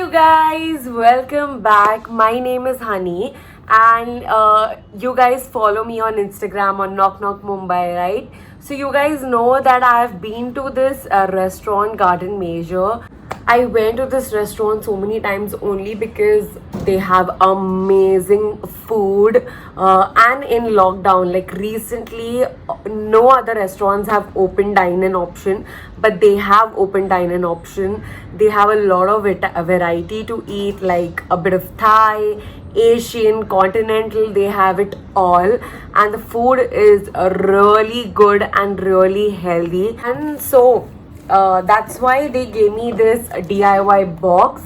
guys, welcome back. My name is Honey, and you guys follow me on Instagram on Knock Knock Mumbai, right? So, you guys know that I have been to this restaurant, Garden Major. I went to this restaurant so many times only because they have amazing food. And in lockdown, like recently, no other restaurants have open dine-in option, but they have open dine-in option. They have a lot of variety to eat, like a bit of Thai, Asian, continental. They have it all, and the food is really good and really healthy. And so that's why they gave me this DIY box.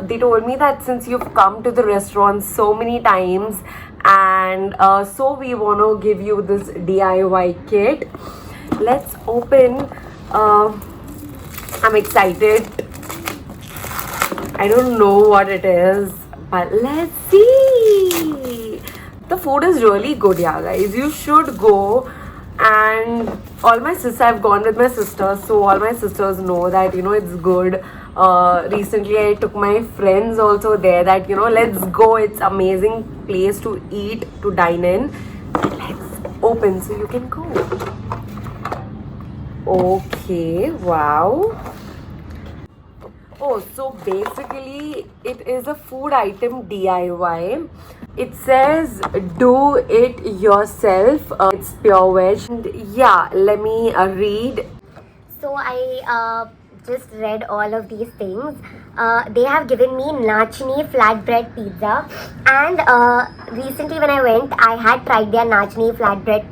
They told me that since you've come to the restaurant so many times, and so we want to give you this DIY kit. Let's open. I'm excited. I don't know what it is, but let's see. The food is really good, yeah, guys. You should go. And all my sisters, I've gone with my sisters, so all my sisters know that it's good. Recently I took my friends also there, that let's go, it's amazing place to eat, to dine in. Let's open so you can go. Okay, wow. Oh, so basically it is a food item DIY. It says do it yourself. It's pure veg. And yeah, let me read. So I just read all of these things. They have given me nachni flatbread pizza, and recently when I went, I had tried their nachni flatbread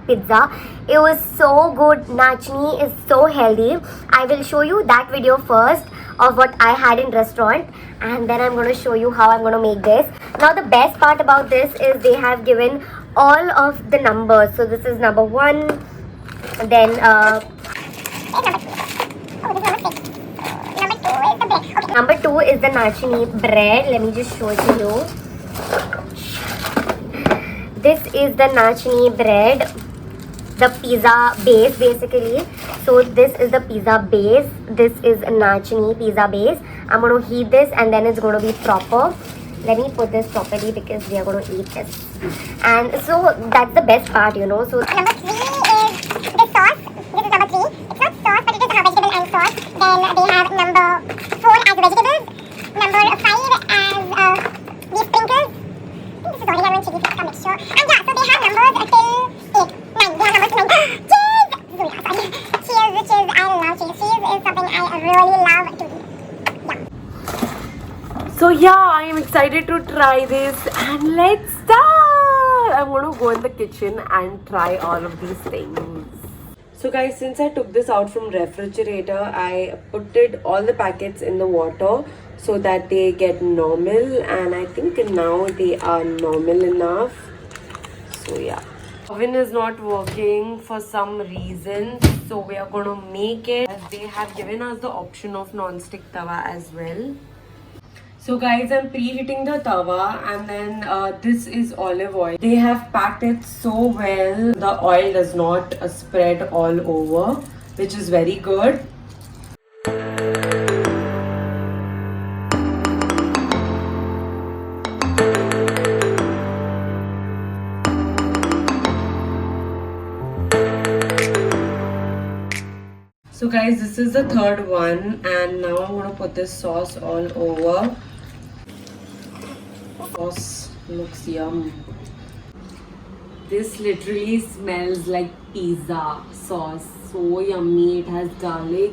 pizza. It was so good. Nachni is so healthy. I will show you that video first of what I had in restaurant, and then I'm going to show you how I'm going to make this. Now the best part about this is they have given all of the numbers. So this is number 1, then number 2 is the nachni bread. Let me just show it to you. This is the nachni bread, the pizza base basically. So this is the pizza base. This is nachni pizza base. I'm going to heat this and then it's going to be proper. Let me put this properly because we are going to eat this. And so that's the best part, So number 3 is the sauce. This is number 3. It's not sauce, but it is vegetable and sauce. Then they have number 4 as vegetables. Number 5 as these sprinkles. I think this is oregano and chili flakes mixture. And yeah, so they have numbers till 8, 9. They have numbers to 9. Cheese! Cheese, cheese. I love cheese. Cheese is something I really love to eat. So yeah, I am excited to try this, and let's start. I'm going to go in the kitchen and try all of these things. So guys, since I took this out from refrigerator, I put all the packets in the water so that they get normal, and I think now they are normal enough. So yeah, oven is not working for some reason, so we are going to make it. They have given us the option of non-stick tawa as well. So guys, I'm preheating the tawa, and then this is olive oil. They have packed it so well. The oil does not spread all over, which is very good. So guys, this is the third one, and now I'm going to put this sauce all over. Sauce looks yum. This literally smells like pizza sauce. So yummy. It has garlic.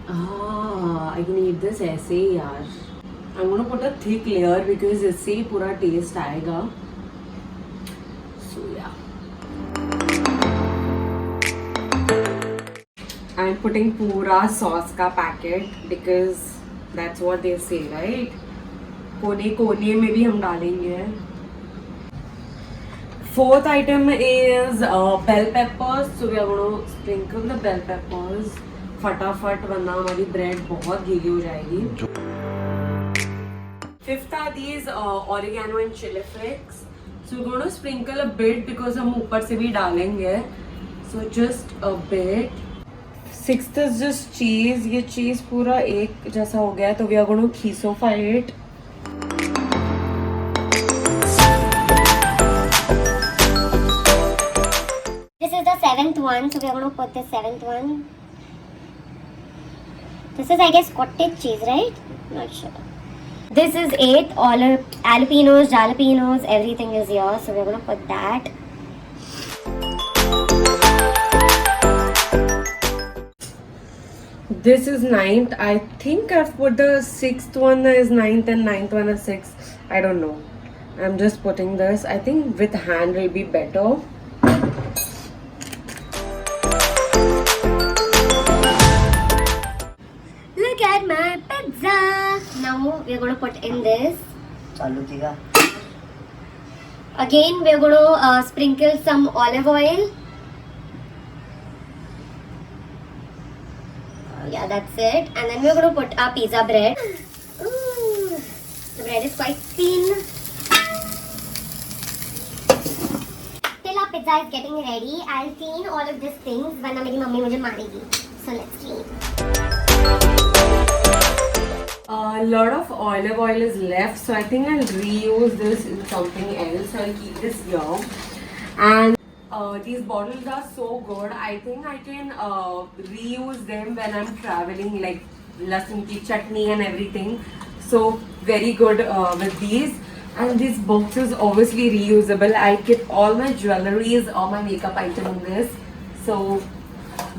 I can eat this aise hi yaar. I'm going to put a thick layer because isse hi pura taste aayega. So yeah. I'm putting pura sauce ka packet because that's what they say, right? कोने कोने में भी हम डालेंगे. Fourth item is bell peppers. So we are going to sprinkle the bell peppers. फटाफट वरना हमारी bread बहुत गीली हो जाएगी. Fifth are these oregano and chili flakes. So we're going to sprinkle a bit because हम ऊपर से भी डालेंगे. So just a bit. Sixth is just cheese. ये cheese पूरा एक जैसा हो गया है, तो we are going to Cheesify it. This is the 7th one, so we are going to put the 7th one. This is, I guess, cottage cheese, right? Not sure. This is 8th. All jalapenos, everything is here, so we are going to put that. This is 9th. I think I've put the 6th one as 9th and 9th one as 6th. I don't know. I'm just putting this. I think with hand will be better. Look at my pizza. Now we are going to put in this. Again, we are going to sprinkle some olive oil. Yeah, that's it. And then we're going to put our pizza bread. Ooh, the bread is quite thin. Till our pizza is getting ready, I'll clean all of these things when my mummy will maregi. So let's clean. A lot of olive oil is left, so I think I'll reuse this in something else. I'll keep this here. And these bottles are so good. I think I can reuse them when I'm traveling, like lasan ki chutney and everything. So very good with these. And this box is obviously reusable. I keep all my jewelries, all my makeup item in this. So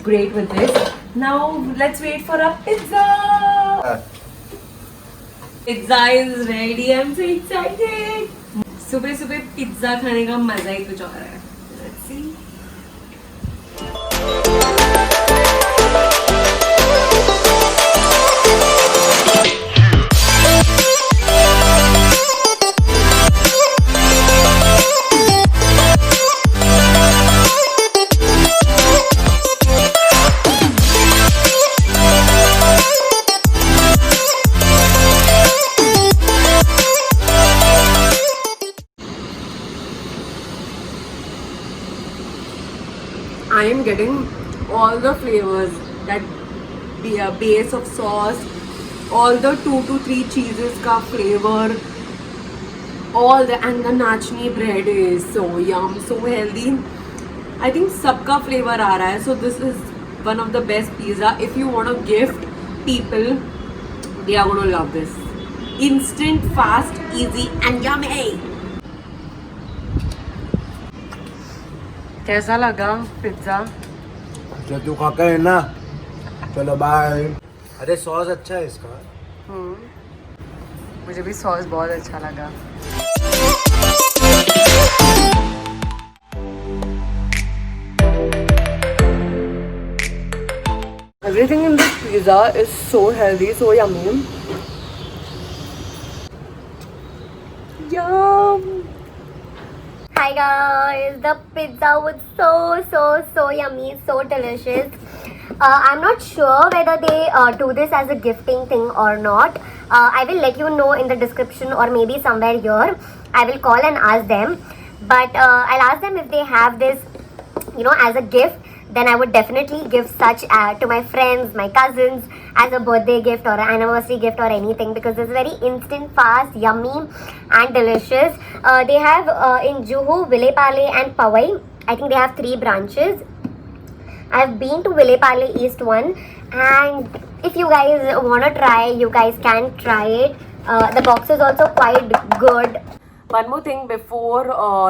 great with this. Now let's wait for our pizza. Pizza is ready. I'm so excited. सुबह सुबह pizza खाने का मजा ही कुछ और है. Let's see. I am getting all the flavors, that base of sauce, all the 2 to 3 cheeses ka flavor, all the, and the nachni bread is so yum, so healthy. I think sabka flavor aa raha hai, so this is one of the best pizza. If you want to gift people, they are going to love this. Instant, fast, easy and yummy. कैसा लगा pizza? अच्छा तू खा के है ना, चलो bye. अरे सॉस अच्छा है इसका. मुझे भी सॉस बहुत अच्छा लगा. Everything in this pizza is so healthy, so yummy. Yum. Hi guys, the pizza was so yummy, so delicious. I'm not sure whether they do this as a gifting thing or not. I will let you know in the description or maybe somewhere here. I will call and ask them. But I'll ask them if they have this, as a gift. Then I would definitely give such to my friends, my cousins as a birthday gift or an anniversary gift or anything, because it's very instant, fast, yummy and delicious. They have in Juhu, Vilepale and Powai. I think they have 3 branches. I've been to Vilepale East one, and if you guys want to try, you guys can try it. The box is also quite good. One more thing before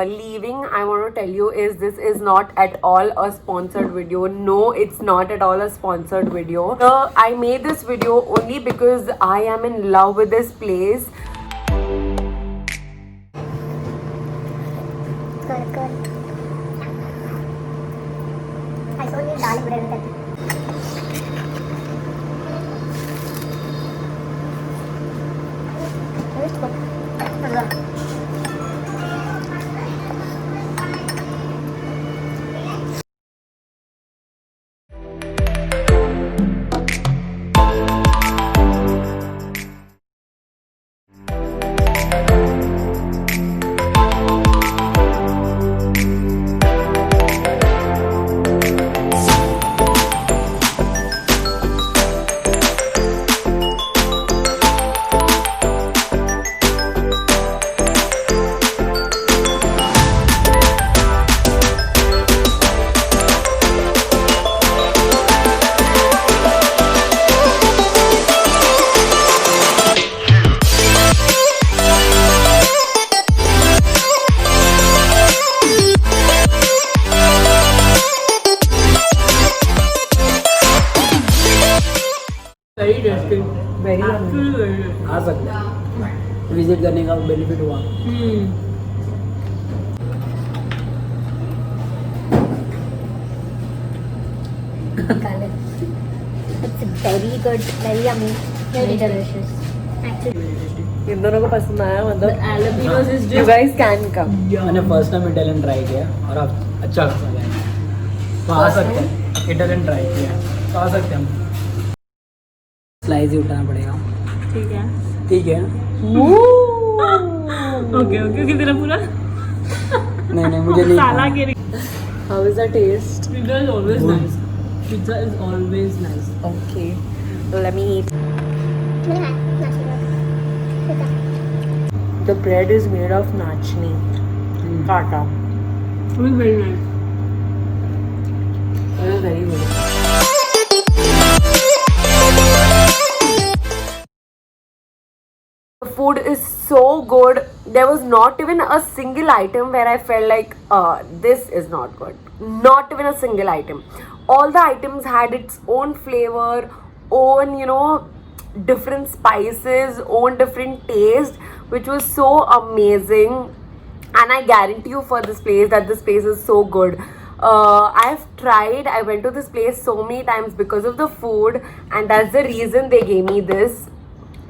leaving, I want to tell you is this is not at all a sponsored video. No, it's not at all a sponsored video. I made this video only because I am in love with this place. Good. I saw you darling bread with it. Very आ सकते हैं, visit करने का benefit हुआ. It's very good, very yummy, very delicious. Actually, इन दोनों को पसंद आया मतलब Alapinos is you just guys can come. मैंने फर्स्ट टाइम इटालियन ट्राई किया और आप अच्छा खासा गया. तो आ सकते हैं, इटालियन ट्राई किया तो आ सकते हैं हम. स्लाइस ही उठाना पड़ेगा. ठीक है. ठीक है. ओके ओके ओके तेरा पूरा नहीं मुझे नहीं साला खाना. के How is the taste? pizza is always Good. nice. Pizza is always nice. Okay, let me eat. The bread is made of nachni. Kata. It was very nice. It is very good. The food is so good. There was not even a single item where I felt like, this is not good. Not even a single item. All the items had its own flavor, own, different spices, own different taste, which was so amazing. And I guarantee you for this place that this place is so good. I went to this place so many times because of the food, and that's the reason they gave me this.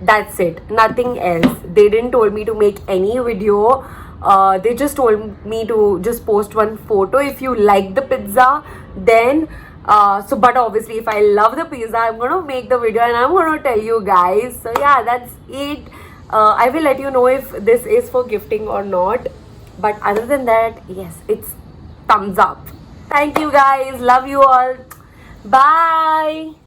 That's it, nothing else. They didn't told me to make any video. They just told me to just post one photo if you like the pizza, then but obviously if I love the pizza, I'm gonna make the video and I'm gonna tell you guys. So yeah, that's it. I will let you know if this is for gifting or not, but other than that, yes, it's thumbs up. Thank you guys, love you all, bye.